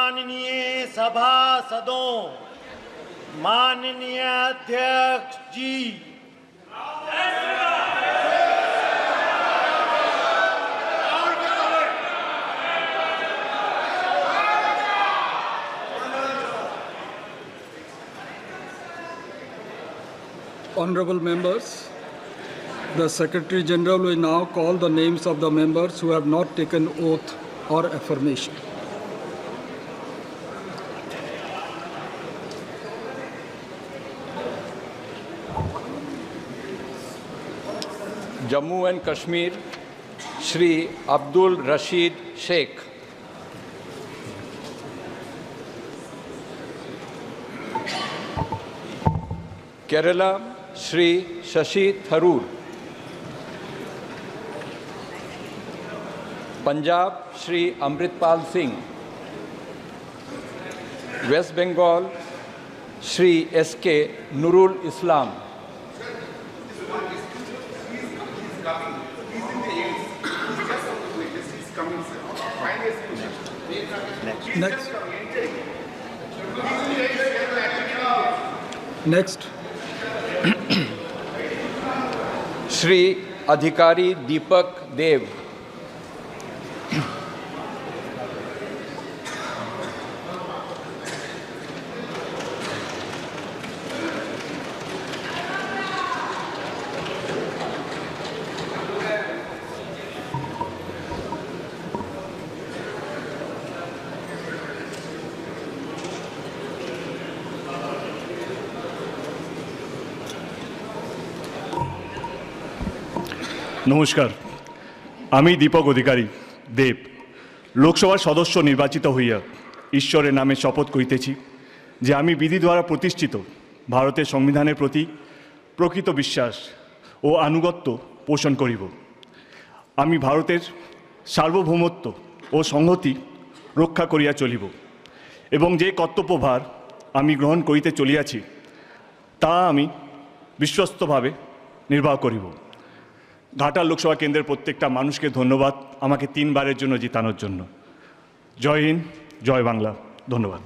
माननीय सभासदों, माननीय अध्यक्ष जी, Honorable members, the Secretary General will now call the names of the members who have not taken oath or affirmation. Jammu and Kashmir, Shri Abdul Rashid Sheikh. Kerala, Shri Shashi Tharoor. Punjab, Shri Amritpal Singh. West Bengal, Shri S.K. Nurul Islam. Next. Shri Adhikari Deepak Dev. নমস্কার, আমি দীপক অধিকারী দেব লোকসভার সদস্য নির্বাচিত হইয়া ঈশ্বরের নামে শপথ করিতেছি যে আমি বিধি দ্বারা প্রতিষ্ঠিত ভারতের সংবিধানের প্রতি প্রকৃত বিশ্বাস ও আনুগত্য পোষণ করিব। আমি ভারতের সার্বভৌমত্ব ও সংহতি রক্ষা করিয়া চলিব এবং যে কর্তব্যভার আমি গ্রহণ করিতে চলিয়াছি তা আমি বিশ্বস্তভাবে নির্বাহ করিব। ঘাটাল লোকসভা কেন্দ্রের প্রত্যেকটা মানুষকে ধন্যবাদ আমাকে 3 বারের জন্য জিতানোর জন্য। জয় হিন্দ, জয় বাংলা। ধন্যবাদ।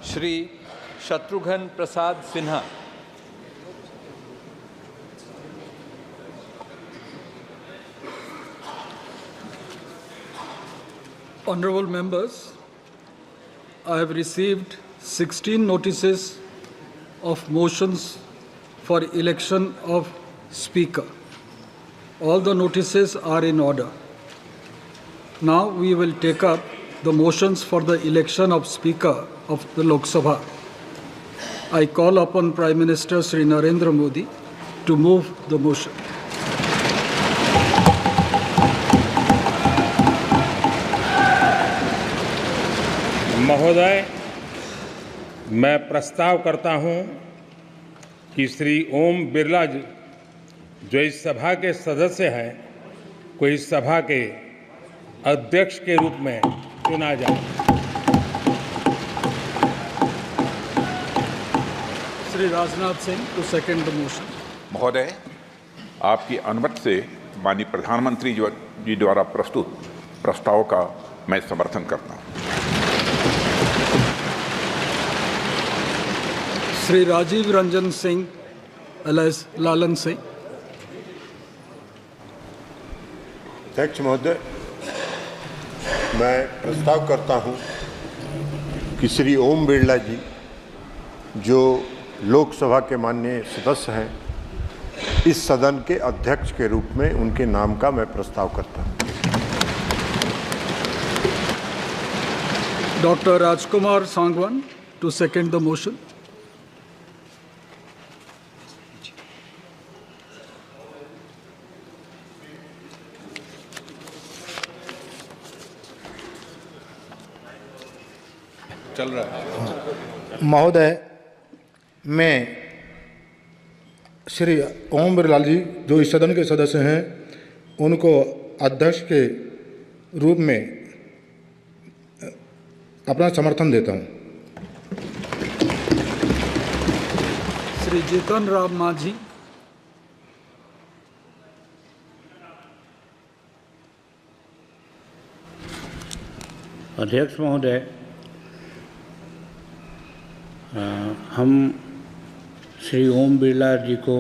Shri Shatrughan Prasad Sinha. Honorable members, I have received 16 notices of motions for election of Speaker. All the notices are in order. Now we will take up the motions for the election of Speaker of the Lok Sabha. I call upon Prime Minister Shri Narendra Modi to move the motion. महोदय, मैं प्रस्ताव करता हूं कि श्री ओम बिरला जो इस सभा के सदस्य हैं को इस सभा के अध्यक्ष के रूप में चुना जाए। Shri Rajnath Singh to second the motion. महोदय, आपकी अनुमति से माननीय प्रधानमंत्री जी द्वारा प्रस्तुत प्रस्ताव का मैं समर्थन करता हूं। Shri Rajiv Ranjan Singh alias Lalan Singh. अध्यक्ष महोदय, मैं प्रस्ताव करता हूं कि श्री ओम बिरला जी जो लोकसभा के माननीय सदस्य हैं इस सदन के अध्यक्ष के रूप में उनके नाम का मैं प्रस्ताव करता हूं। Dr. Rajkumar Sangwan to second the motion. चल रहा है। महोदय, मैं श्री ओम बिरला जी जो इस सदन के सदस्य हैं उनको अध्यक्ष के रूप में अपना समर्थन देता हूं। श्री जीतन राम मांझी। अध्यक्ष महोदय, हम श्री ओम बिरला जी को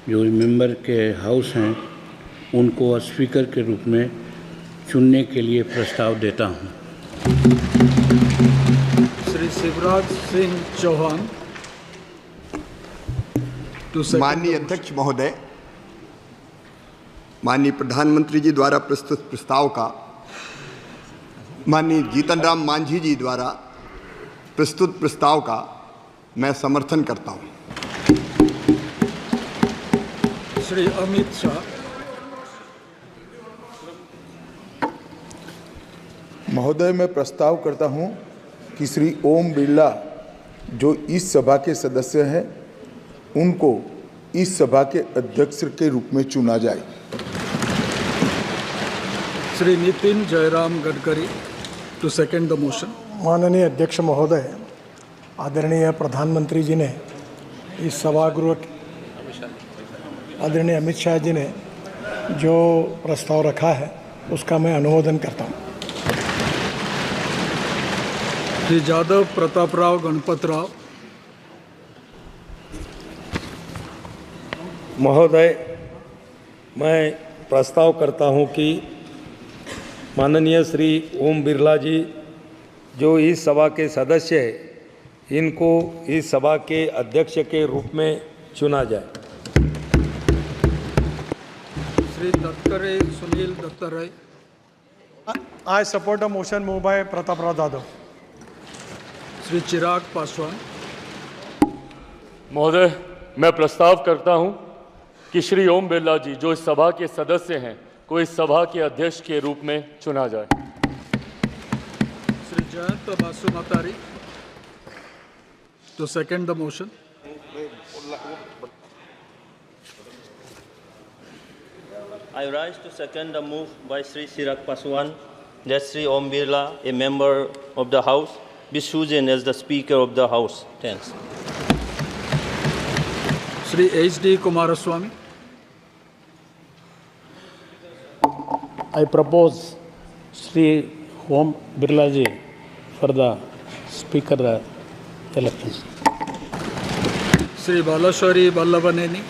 जो मेंबर के हाउस हैं उनको स्पीकर के रूप में चुनने के लिए प्रस्ताव देता हूं। श्री शिवराज सिंह चौहान। माननीय अध्यक्ष महोदय, माननीय प्रधानमंत्री जी द्वारा प्रस्तुत प्रस्ताव का माननीय जीतन राम मांझी जी द्वारा प्रस्तुत प्रस्ताव का मैं समर्थन करता हूं। श्री अमित शाह। महोदय, मैं प्रस्ताव करता हूं कि श्री ओम बिरला जो इस सभा के सदस्य हैं उनको इस सभा के अध्यक्ष के रूप में चुना जाए। Shri Nitin Jairam Gadkari to second the motion. माननीय अध्यक्ष महोदय, आदरणीय प्रधानमंत्री जी ने इस सभागृह, आदरणीय अमित शाह जी ने जो प्रस्ताव रखा है उसका मैं अनुमोदन करता हूँ। श्री जादव प्रताप राव गणपत राव। महोदय, मैं प्रस्ताव करता हूं कि माननीय श्री ओम बिरला जी जो इस सभा के सदस्य हैं इनको इस सभा के अध्यक्ष के रूप में चुना जाए। श्री दत्तरे Sunil Dattaray. I support a motion move by Pratap Rao Jadhav. Shri Chirag Paswan. महोदय, मैं प्रस्ताव करता हूं कि श्री ओम बिरला जी जो इस सभा के सदस्य हैं को इस सभा के अध्यक्ष के रूप में चुना जाए। Shri Jayant Basumatary to second the motion. I rise to second the move by Sri Chirag Paswan that Sri Om Birla, a member of the House, be chosen as the Speaker of the House. Thanks. Sri H.D. Kumaraswamy. I propose Sri Om Birla ji for the Speaker elections. Sri Balashwari Ballavaneni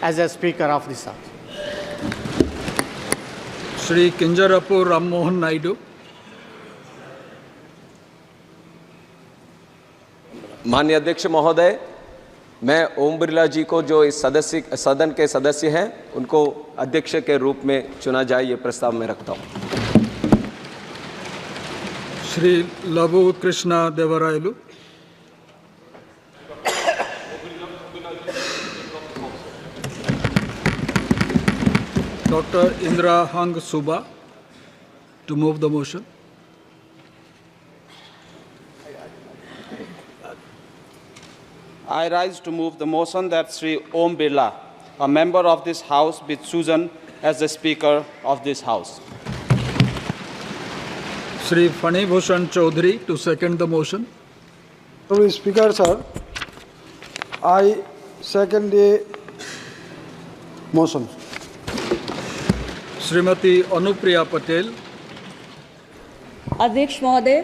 as a Speaker of this House. Sri Kinjarapu Ram Mohan Naidu. माननीय अध्यक्ष महोदय, मैं ओम बिरला जी को जो इस सदन के सदस्य हैं उनको अध्यक्ष के रूप में चुना जाए, ये प्रस्ताव मैं रखता हूं। Shri Laghu Krishna Devarayalu. Doctor Indira Hang Subba to move the motion. I rise to move the motion that Sri Om Birla, a member of this House, be chosen as the Speaker of this House. Sri Fani Bhushan Chaudhary to second the motion. Speaker, sir, I second the motion. Shrimati Anupriya Patel. अध्यक्ष महोदय,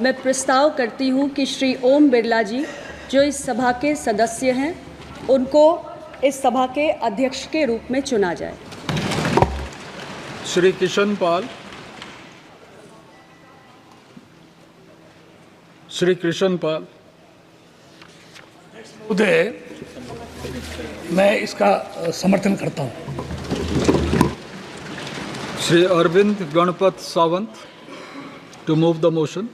मैं प्रस्ताव करती हूं कि श्री ओम बिरला जी जो इस सभा के सदस्य हैं उनको इस सभा के अध्यक्ष के रूप में चुना जाए। श्री किशन पाल। श्री कृष्ण पाल। महोदय, मैं इसका समर्थन करता हूं। Shri Arvind Ganpat Sawant to move the motion.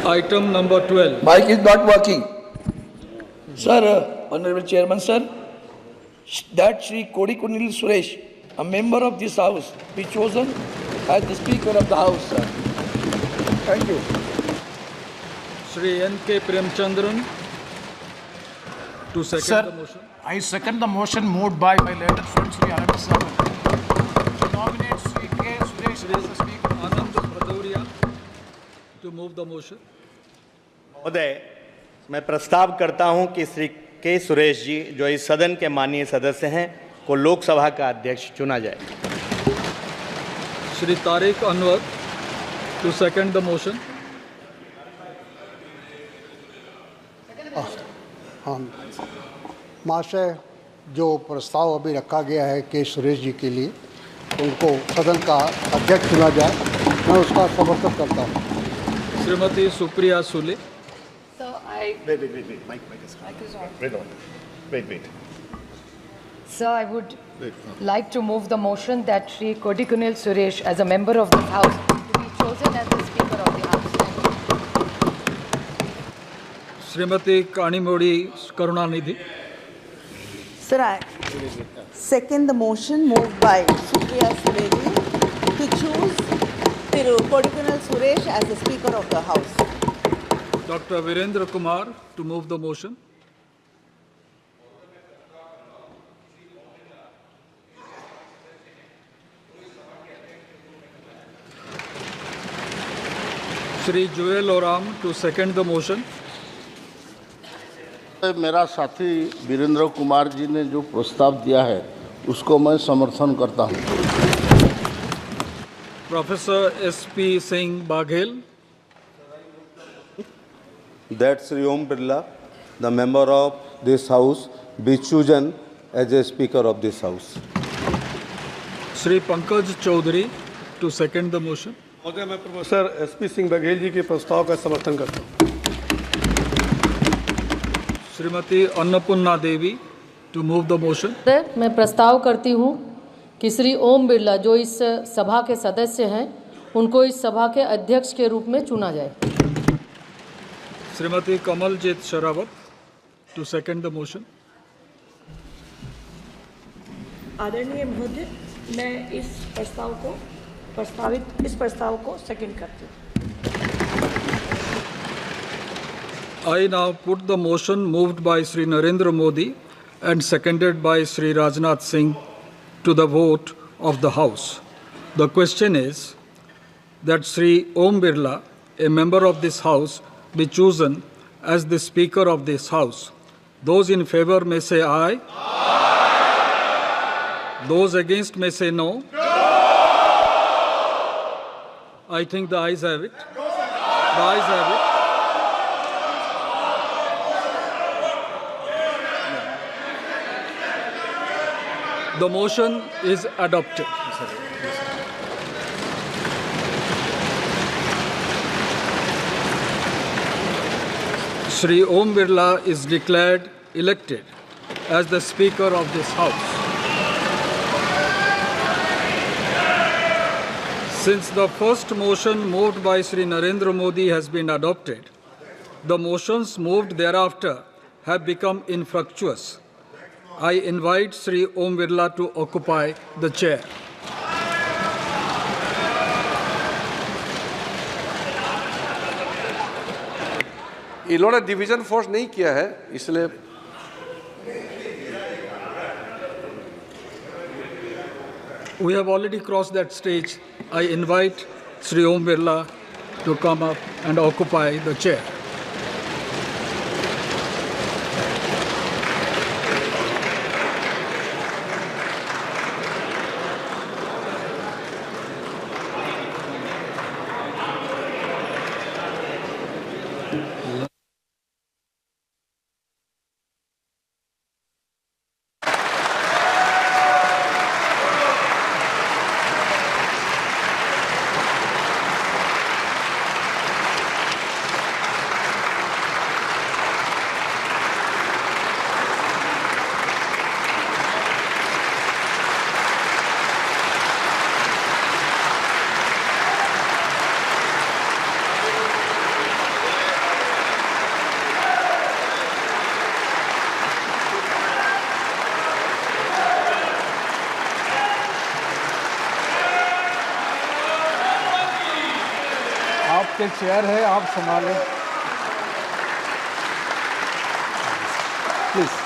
Item number 12. Mic is not working. Sir, Honorable Chairman, sir. that Shri Kodikunil Suresh, a member of this House, be chosen as the Speaker of the House, sir. Thank you. Shri N.K. Premchandran to second the motion. I second the motion moved by my learned friend Shri Anand Savan to nominate Shri K. Suresh as the Speaker. Anand Bhadauria to move the motion. महोदय, मैं प्रस्ताव करता हूं कि श्री के सुरेश जी, जो इस सदन के माननीय सदस्य हैं, को लोकसभा का अध्यक्ष चुना जाए। Shri Tariq Anwar to second the motion. हाँ महाशय, जो प्रस्ताव अभी रखा गया है के सुरेश जी के लिए, उनको सदन का अध्यक्ष चुना जाए, मैं उसका समर्थन करता हूँ। Shrimati Supriya Sule. So I Wait. So I would like to move the motion that Shri Kodikunil Suresh, as a member of this House, to be chosen as the Speaker of the House. Srimati Kanimodi Karunanidhi. Sir, I second the motion moved by Supriya Suleji to choose Thiru Kodikunil Suresh as the Speaker of the House. Dr. Virendra Kumar to move the motion. Shri Joel Oram to second the motion. मेरा साथी वीरेंद्र कुमार जी ने जो प्रस्ताव दिया है उसको मैं समर्थन करता हूं। Professor S.P. Singh Baghel. That Shri Om Birla, the member of this House, be chosen as a Speaker of this House. Shri Pankaj Chaudhary to second the motion. महोदय, मैं प्रोफेसर S.P. सिंह बघेल जी के प्रस्ताव का समर्थन करता हूँ। श्रीमती अन्नपूर्णा देवी to move the motion. मैं प्रस्ताव करती हूँ कि श्री ओम बिरला, जो इस सभा के सदस्य हैं, उनको इस सभा के अध्यक्ष के रूप में चुना जाए। Shrimati Kamaljeet Sherawat to second the motion. आदरणीय महोदय, मैं इस प्रस्ताव को सेकंड करती हूँ। I now put the motion moved by Shri Narendra Modi and seconded by Shri Rajnath Singh to the vote of the House. The question is that Shri Om Birla, a member of this House, be chosen as the Speaker of this House. Those in favor may say aye. Aye. Those against may say no. No. I think the ayes have it. The ayes have it. The motion is adopted. Shri Om Birla is declared elected as the Speaker of this House. Since the first motion moved by Shri Narendra Modi has been adopted, the motions moved thereafter have become infructuous. I invite Shri Om Birla to occupy the chair. इन्होंने division force नहीं किया है, इसलिए We have already crossed that stage. I invite Shri Om Birla to come up and occupy the chair. आपके chair है, आप संभालें please.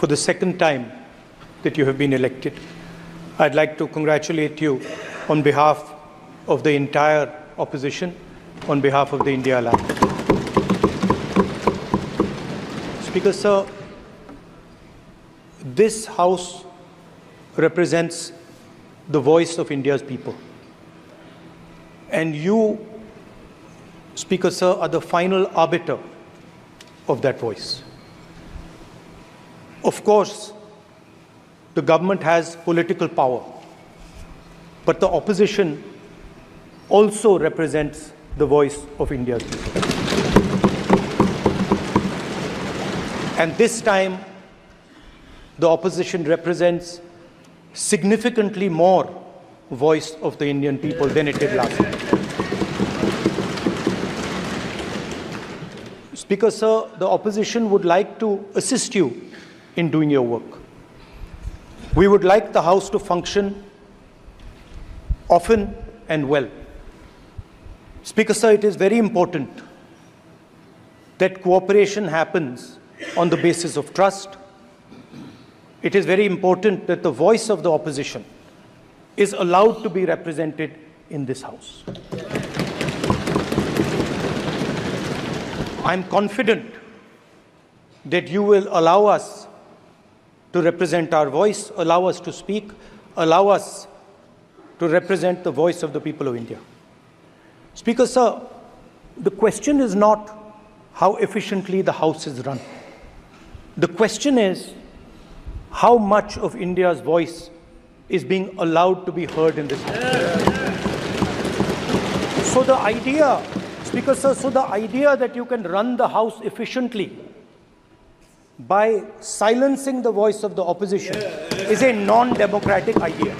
For the second time that you have been elected, I'd like to congratulate you on behalf of the entire opposition, on behalf of the India Alliance. Speaker Sir, this House represents the voice of India's people. And you, Speaker Sir, are the final arbiter of that voice. Of course, the government has political power, but the opposition also represents the voice of India's people. And this time, the opposition represents significantly more voice of the Indian people than it did last time. Speaker Sir, the opposition would like to assist you in doing your work. We would like the House to function often and well. Speaker Sir, it is very important that cooperation happens on the basis of trust. It is very important that the voice of the opposition is allowed to be represented in this House. I'm confident that you will allow us to represent our voice, allow us to speak, allow us to represent the voice of the people of India. Speaker Sir, the question is not how efficiently the House is run. The question is how much of India's voice is being allowed to be heard in this House. So the idea, Speaker Sir, that you can run the House efficiently by silencing the voice of the opposition is a non-democratic idea.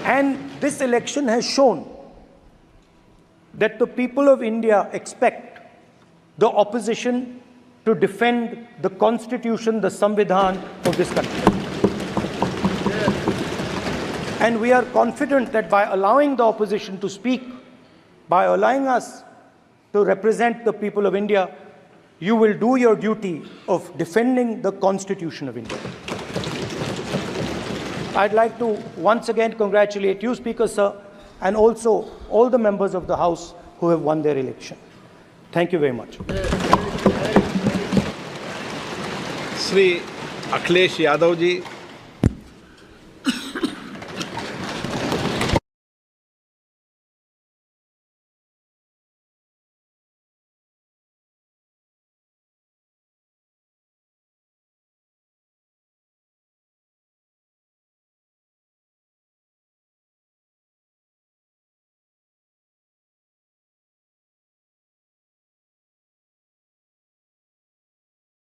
And this election has shown that the people of India expect the opposition to defend the constitution, the Samvidhan of this country. And we are confident that by allowing the opposition to speak, by allowing us to represent the people of India, you will do your duty of defending the Constitution of India. I'd like to once again congratulate you, Speaker Sir, and also all the members of the House who have won their election. Thank you very much. Shri Akhilesh Yadav ji,